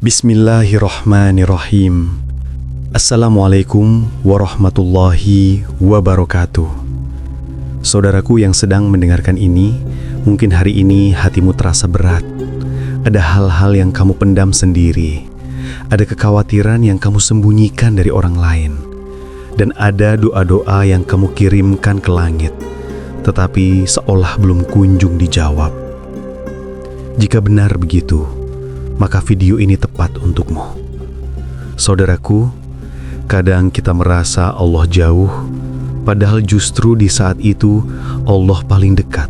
Bismillahirrahmanirrahim. Assalamualaikum warahmatullahi wabarakatuh. Saudaraku yang sedang mendengarkan ini, mungkin hari ini hatimu terasa berat. Ada hal-hal yang kamu pendam sendiri. Ada kekhawatiran yang kamu sembunyikan dari orang lain. Dan ada doa-doa yang kamu kirimkan ke langit, tetapi seolah belum kunjung dijawab. Jika benar begitu, maka video ini tepat untukmu. Saudaraku, kadang kita merasa Allah jauh, padahal justru di saat itu Allah paling dekat.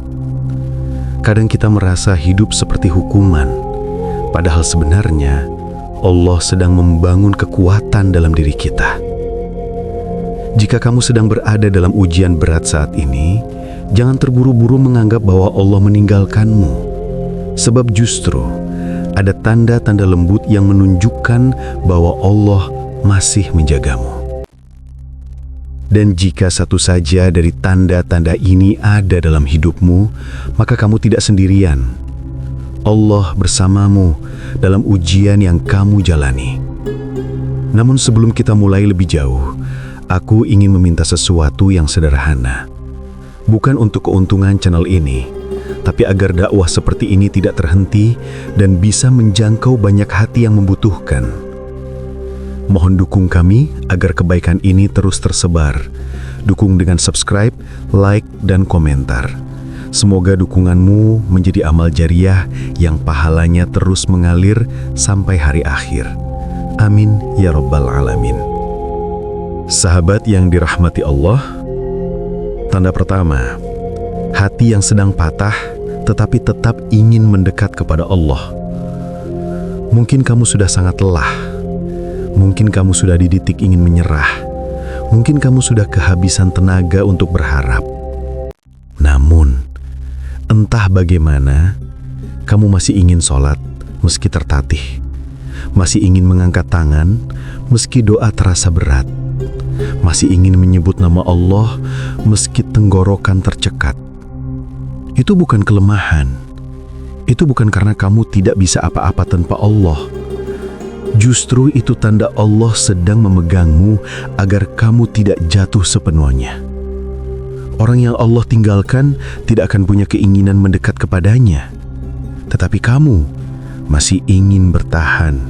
Kadang kita merasa hidup seperti hukuman, padahal sebenarnya Allah sedang membangun kekuatan dalam diri kita. Jika kamu sedang berada dalam ujian berat saat ini, jangan terburu-buru menganggap bahwa Allah meninggalkanmu, sebab justru ada tanda-tanda lembut yang menunjukkan bahwa Allah masih menjagamu. Dan jika satu saja dari tanda-tanda ini ada dalam hidupmu, maka kamu tidak sendirian. Allah bersamamu dalam ujian yang kamu jalani. Namun sebelum kita mulai lebih jauh, aku ingin meminta sesuatu yang sederhana. Bukan untuk keuntungan channel ini, tapi agar dakwah seperti ini tidak terhenti dan bisa menjangkau banyak hati yang membutuhkan. Mohon dukung kami agar kebaikan ini terus tersebar. Dukung dengan subscribe, like, dan komentar. Semoga dukunganmu menjadi amal jariah yang pahalanya terus mengalir sampai hari akhir. Amin ya rabbal alamin. Sahabat yang dirahmati Allah, tanda pertama, hati yang sedang patah tetapi tetap ingin mendekat kepada Allah. Mungkin kamu sudah sangat lelah. Mungkin kamu sudah di titik ingin menyerah. Mungkin kamu sudah kehabisan tenaga untuk berharap. Namun, entah bagaimana, kamu masih ingin sholat meski tertatih. Masih ingin mengangkat tangan meski doa terasa berat. Masih ingin menyebut nama Allah meski tenggorokan tercekat. Itu bukan kelemahan. Itu bukan karena kamu tidak bisa apa-apa tanpa Allah. Justru itu tanda Allah sedang memegangmu agar kamu tidak jatuh sepenuhnya. Orang yang Allah tinggalkan tidak akan punya keinginan mendekat kepadanya. Tetapi kamu masih ingin bertahan.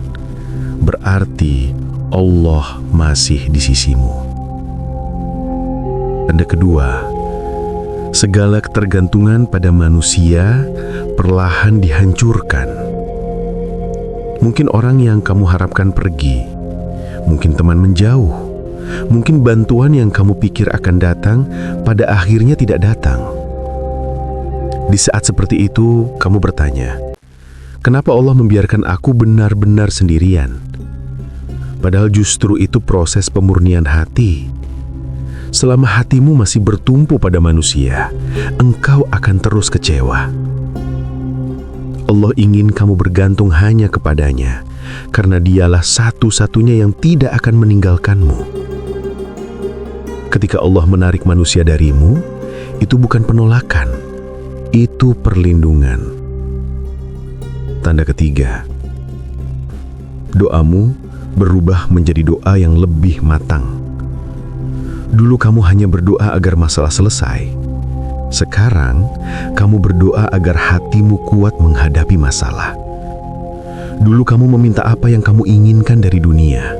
Berarti Allah masih di sisimu. Tanda kedua, segala ketergantungan pada manusia perlahan dihancurkan. Mungkin orang yang kamu harapkan pergi, mungkin teman menjauh, mungkin bantuan yang kamu pikir akan datang pada akhirnya tidak datang. Di saat seperti itu, kamu bertanya, kenapa Allah membiarkan aku benar-benar sendirian? Padahal justru itu proses pemurnian hati. Selama hatimu masih bertumpu pada manusia, engkau akan terus kecewa. Allah ingin kamu bergantung hanya kepadanya, karena Dialah satu-satunya yang tidak akan meninggalkanmu. Ketika Allah menarik manusia darimu, itu bukan penolakan, itu perlindungan. Tanda ketiga, doamu berubah menjadi doa yang lebih matang. Dulu kamu hanya berdoa agar masalah selesai. Sekarang, kamu berdoa agar hatimu kuat menghadapi masalah. Dulu kamu meminta apa yang kamu inginkan dari dunia.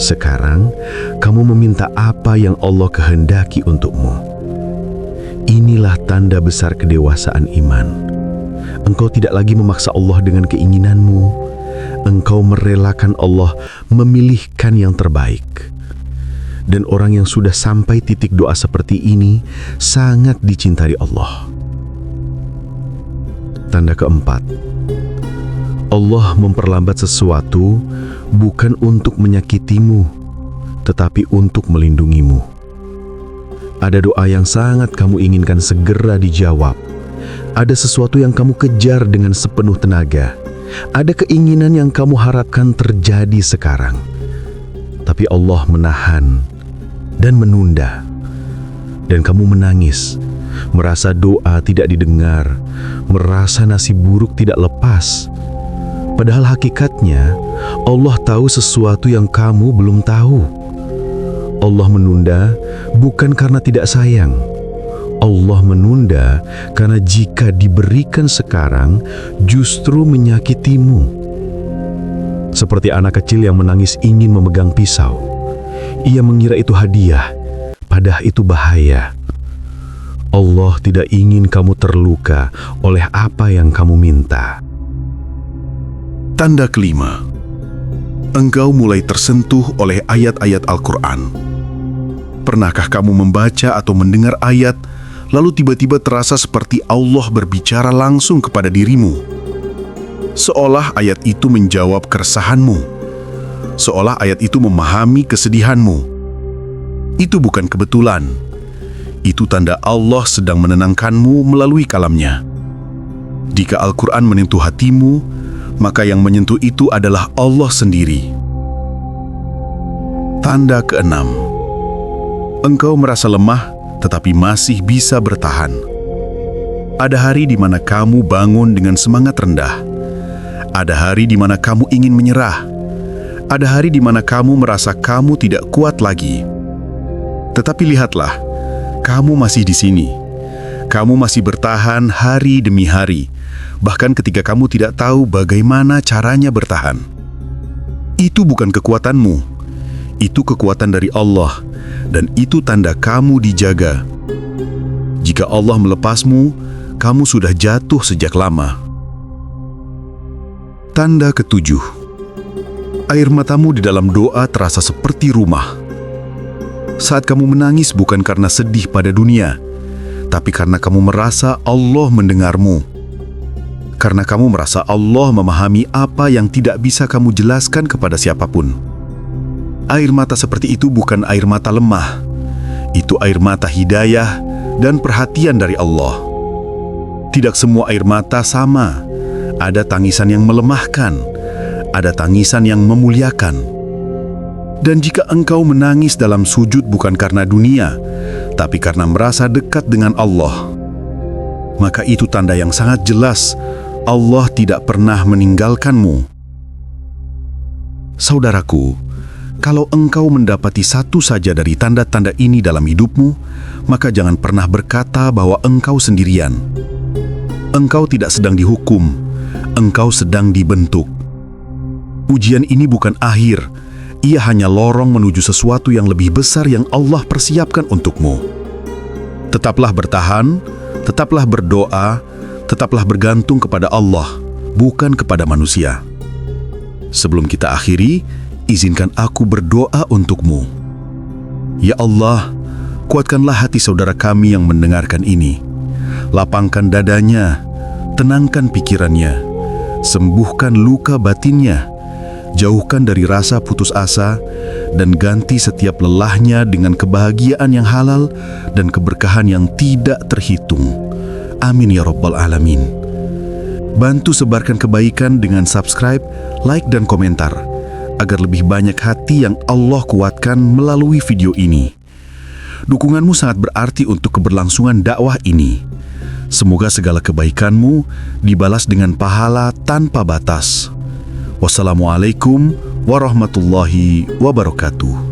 Sekarang, kamu meminta apa yang Allah kehendaki untukmu. Inilah tanda besar kedewasaan iman. Engkau tidak lagi memaksa Allah dengan keinginanmu. Engkau merelakan Allah memilihkan yang terbaik. Dan orang yang sudah sampai titik doa seperti ini sangat dicintai Allah. Tanda keempat, Allah memperlambat sesuatu bukan untuk menyakitimu, tetapi untuk melindungimu. Ada doa yang sangat kamu inginkan segera dijawab. Ada sesuatu yang kamu kejar dengan sepenuh tenaga. Ada keinginan yang kamu harapkan terjadi sekarang. Tapi Allah menahan dan menunda. Dan kamu menangis, merasa doa tidak didengar, merasa nasib buruk tidak lepas. Padahal hakikatnya Allah tahu sesuatu yang kamu belum tahu. Allah menunda bukan karena tidak sayang. Allah menunda karena jika diberikan sekarang justru menyakitimu. Seperti anak kecil yang menangis ingin memegang pisau. Ia mengira itu hadiah, padahal itu bahaya. Allah tidak ingin kamu terluka oleh apa yang kamu minta. Tanda kelima, engkau mulai tersentuh oleh ayat-ayat Al-Quran. Pernahkah kamu membaca atau mendengar ayat, lalu tiba-tiba terasa seperti Allah berbicara langsung kepada dirimu? Seolah ayat itu menjawab keresahanmu. Seolah ayat itu memahami kesedihanmu. Itu bukan kebetulan. Itu tanda Allah sedang menenangkanmu melalui kalamnya. Jika Al-Quran menyentuh hatimu, maka yang menyentuh itu adalah Allah sendiri. Tanda keenam, engkau merasa lemah tetapi masih bisa bertahan. Ada hari di mana kamu bangun dengan semangat rendah. Ada hari di mana kamu ingin menyerah. Ada hari di mana kamu merasa kamu tidak kuat lagi. Tetapi lihatlah, kamu masih di sini. Kamu masih bertahan hari demi hari, bahkan ketika kamu tidak tahu bagaimana caranya bertahan. Itu bukan kekuatanmu, itu kekuatan dari Allah, dan itu tanda kamu dijaga. Jika Allah melepasmu, kamu sudah jatuh sejak lama. Tanda ketujuh, air matamu di dalam doa terasa seperti rumah. Saat kamu menangis bukan karena sedih pada dunia, tapi karena kamu merasa Allah mendengarmu. Karena kamu merasa Allah memahami apa yang tidak bisa kamu jelaskan kepada siapapun. Air mata seperti itu bukan air mata lemah. Itu air mata hidayah dan perhatian dari Allah. Tidak semua air mata sama. Ada tangisan yang melemahkan, ada tangisan yang memuliakan. Dan jika engkau menangis dalam sujud bukan karena dunia, tapi karena merasa dekat dengan Allah, maka itu tanda yang sangat jelas Allah tidak pernah meninggalkanmu. Saudaraku, kalau engkau mendapati satu saja dari tanda-tanda ini dalam hidupmu, maka jangan pernah berkata bahwa engkau sendirian. Engkau tidak sedang dihukum, engkau sedang dibentuk. Ujian ini bukan akhir, ia hanya lorong menuju sesuatu yang lebih besar yang Allah persiapkan untukmu. Tetaplah bertahan, tetaplah berdoa, tetaplah bergantung kepada Allah, bukan kepada manusia. Sebelum kita akhiri, izinkan aku berdoa untukmu. Ya Allah, kuatkanlah hati saudara kami yang mendengarkan ini. Lapangkan dadanya, tenangkan pikirannya, sembuhkan luka batinnya, jauhkan dari rasa putus asa, dan ganti setiap lelahnya dengan kebahagiaan yang halal dan keberkahan yang tidak terhitung. Amin ya Rabbal Alamin. Bantu sebarkan kebaikan dengan subscribe, like, dan komentar, agar lebih banyak hati yang Allah kuatkan melalui video ini. Dukunganmu sangat berarti untuk keberlangsungan dakwah ini. Semoga segala kebaikanmu dibalas dengan pahala tanpa batas. Wassalamualaikum warahmatullahi wabarakatuh.